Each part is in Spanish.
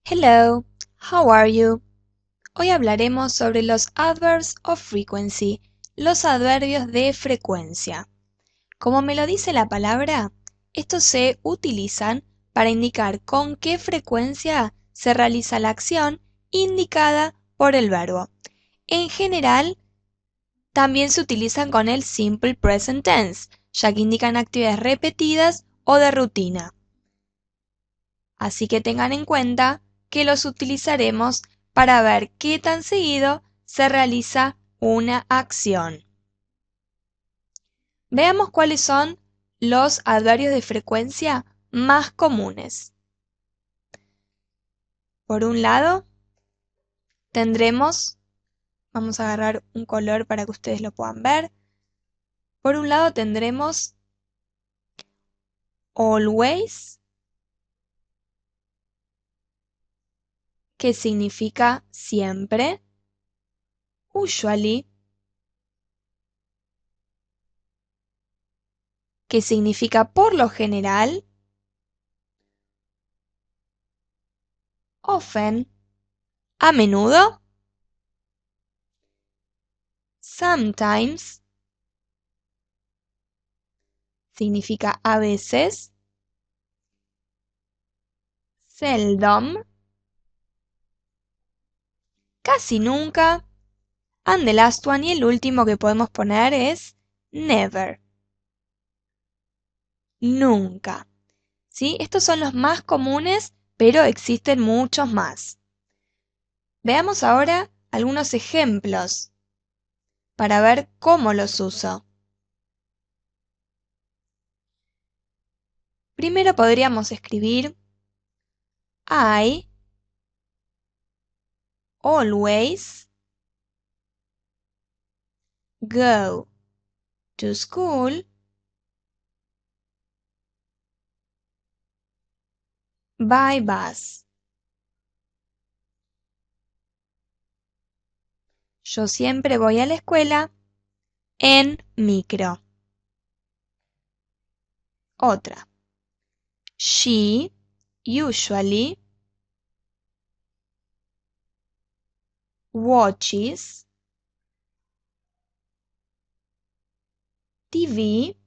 Hello, how are you? Hoy hablaremos sobre los adverbs of frequency, los adverbios de frecuencia. Como me lo dice la palabra, estos se utilizan para indicar con qué frecuencia se realiza la acción indicada por el verbo. En general, también se utilizan con el simple present tense, ya que indican actividades repetidas o de rutina. Así que tengan en cuenta que los utilizaremos para ver qué tan seguido se realiza una acción. Veamos cuáles son los adverbios de frecuencia más comunes. Por un lado, vamos a agarrar un color para que ustedes lo puedan ver. Por un lado tendremos always, que significa siempre, usually, que significa por lo general, often, a menudo, sometimes, significa a veces, seldom, casi nunca, and the last one y el último que podemos poner es never, nunca. ¿Sí? Estos son los más comunes, pero existen muchos más. Veamos ahora algunos ejemplos para ver cómo los uso. Primero podríamos escribir I always go to school by bus. Yo siempre voy a la escuela en micro. Otra. She usually watches TV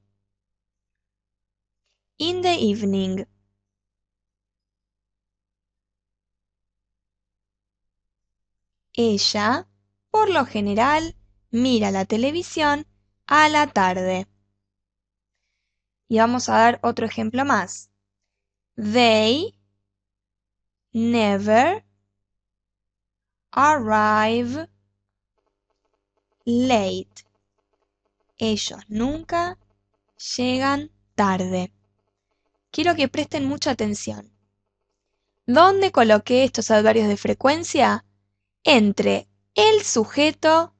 in the evening. Ella, por lo general, mira la televisión a la tarde. Y vamos a dar otro ejemplo más. They never arrive late. Ellos nunca llegan tarde. Quiero que presten mucha atención. ¿Dónde coloqué estos adverbios de frecuencia? Entre el sujeto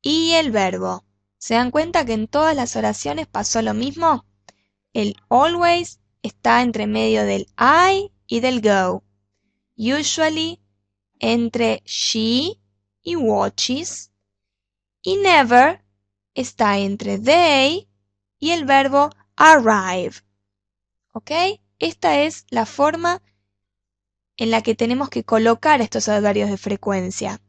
y el verbo. ¿Se dan cuenta que en todas las oraciones pasó lo mismo? El always está entre medio del I y del go. Usually entre she y watches. Y never está entre they y el verbo arrive. ¿Ok? Esta es la forma en la que tenemos que colocar estos adverbios de frecuencia.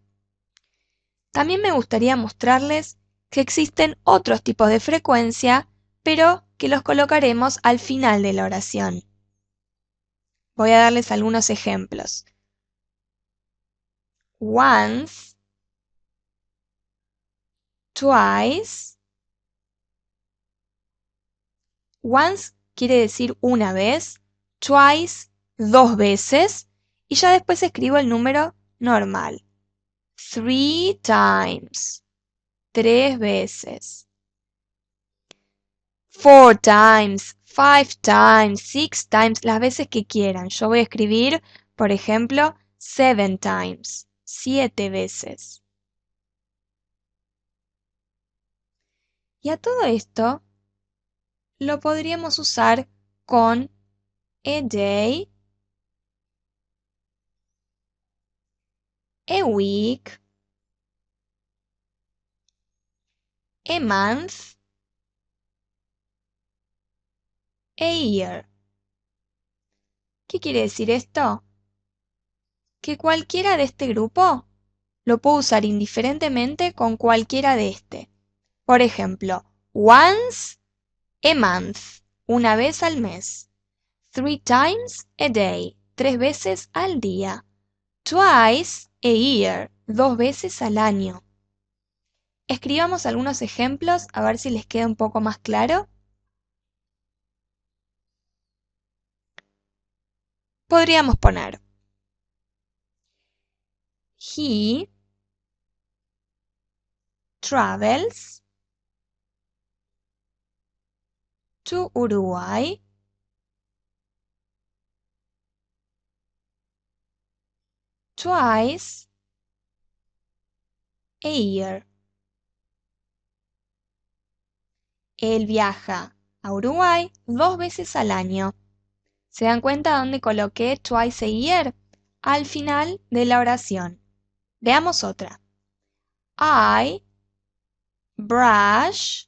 También me gustaría mostrarles que existen otros tipos de frecuencia, pero que los colocaremos al final de la oración. Voy a darles algunos ejemplos. Once, twice. Once quiere decir una vez, twice, dos veces, y ya después escribo el número normal. 3 times, 3 veces. 4 times, 5 times, 6 times, las veces que quieran. Yo voy a escribir, por ejemplo, 7 times, 7 veces. Y a todo esto lo podríamos usar con a day, a week, a month, a year. ¿Qué quiere decir esto? que cualquiera de este grupo lo puedo usar indiferentemente con cualquiera de este. Por ejemplo, once a month, una vez al mes. 3 times a day, 3 veces al día. Twice a year, 2 veces al año. Escribamos algunos ejemplos a ver si les queda un poco más claro. Podríamos poner He travels to Uruguay twice a year. Él viaja a Uruguay 2 veces al año. ¿Se dan cuenta dónde coloqué twice a year? Al final de la oración. Veamos otra. I brush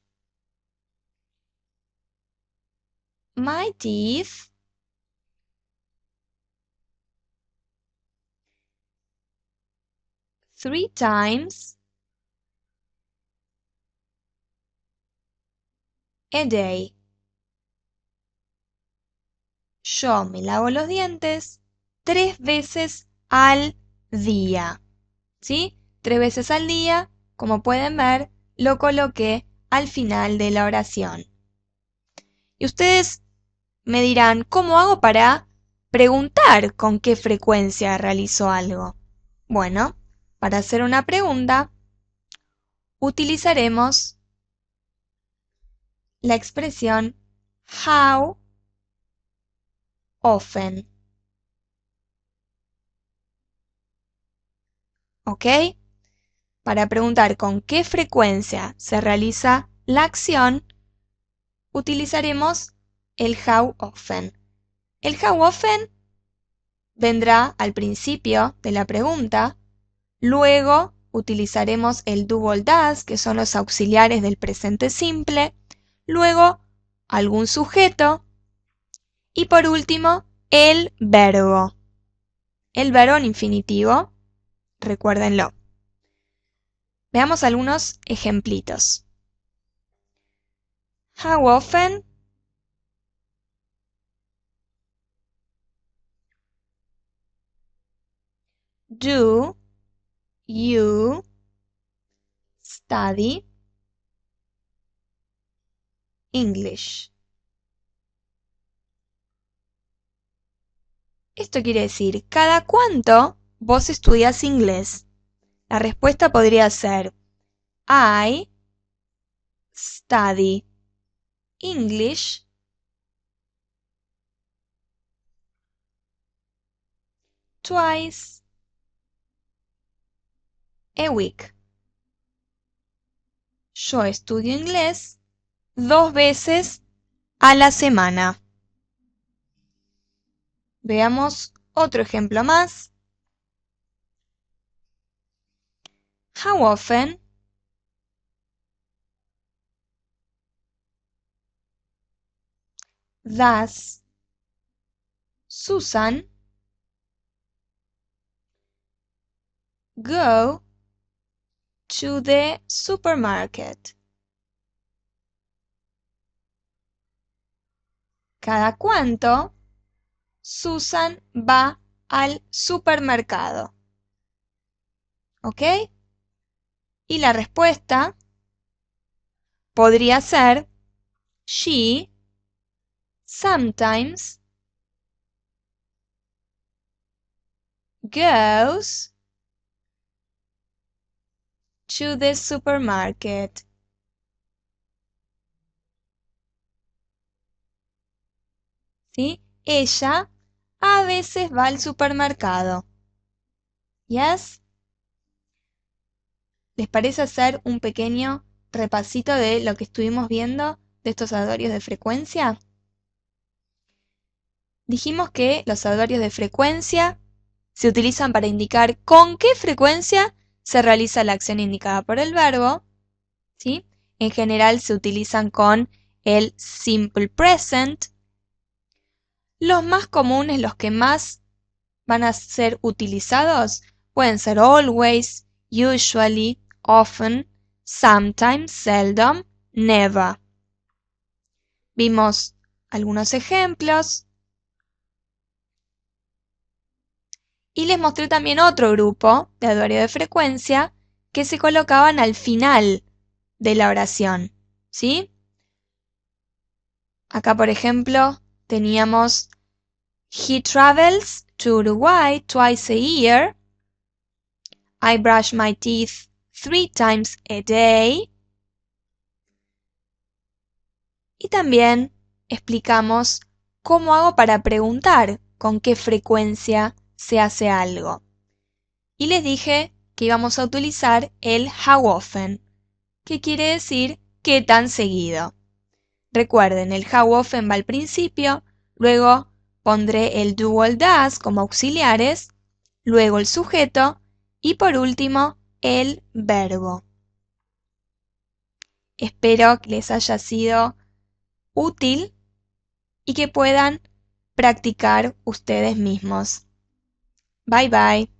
my teeth 3 times a day. Yo me lavo los dientes 3 veces al día. ¿Sí? 3 veces al día, como pueden ver, lo coloqué al final de la oración. Y ustedes me dirán, ¿cómo hago para preguntar con qué frecuencia realizo algo? Bueno, para hacer una pregunta, utilizaremos la expresión how often. ¿Ok? Para preguntar con qué frecuencia se realiza la acción, utilizaremos el how often. El how often vendrá al principio de la pregunta, luego utilizaremos el double does, que son los auxiliares del presente simple, luego algún sujeto y por último el verbo. El verbo en infinitivo, recuérdenlo. Veamos algunos ejemplitos. How often do you study English? Esto quiere decir, ¿cada cuánto vos estudias inglés? La respuesta podría ser I study English twice a week. Yo estudio inglés 2 veces a la semana. Veamos otro ejemplo más. How often does Susan go to the supermarket? ¿Cada cuánto Susan va al supermercado? ¿Ok? Y la respuesta podría ser she sometimes goes to the supermarket. ¿Sí? Ella a veces va al supermercado. ¿Yes? ¿Les parece hacer un pequeño repasito de lo que estuvimos viendo de estos adverbios de frecuencia? Dijimos que los adverbios de frecuencia se utilizan para indicar con qué frecuencia se realiza la acción indicada por el verbo, ¿sí? En general se utilizan con el simple present. Los más comunes, los que más van a ser utilizados pueden ser always, usually, often, sometimes, seldom, never. Vimos algunos ejemplos y les mostré también otro grupo de adverbio de frecuencia que se colocaban al final de la oración, ¿sí? Acá, por ejemplo, teníamos He travels to Uruguay twice a year. I brush my teeth 3 times a day. Y también explicamos cómo hago para preguntar con qué frecuencia se hace algo. Y les dije que íbamos a utilizar el how often, que quiere decir qué tan seguido. Recuerden, el how often va al principio, luego pondré el do o el does como auxiliares, luego el sujeto y por último el verbo. Espero que les haya sido útil y que puedan practicar ustedes mismos. Bye bye.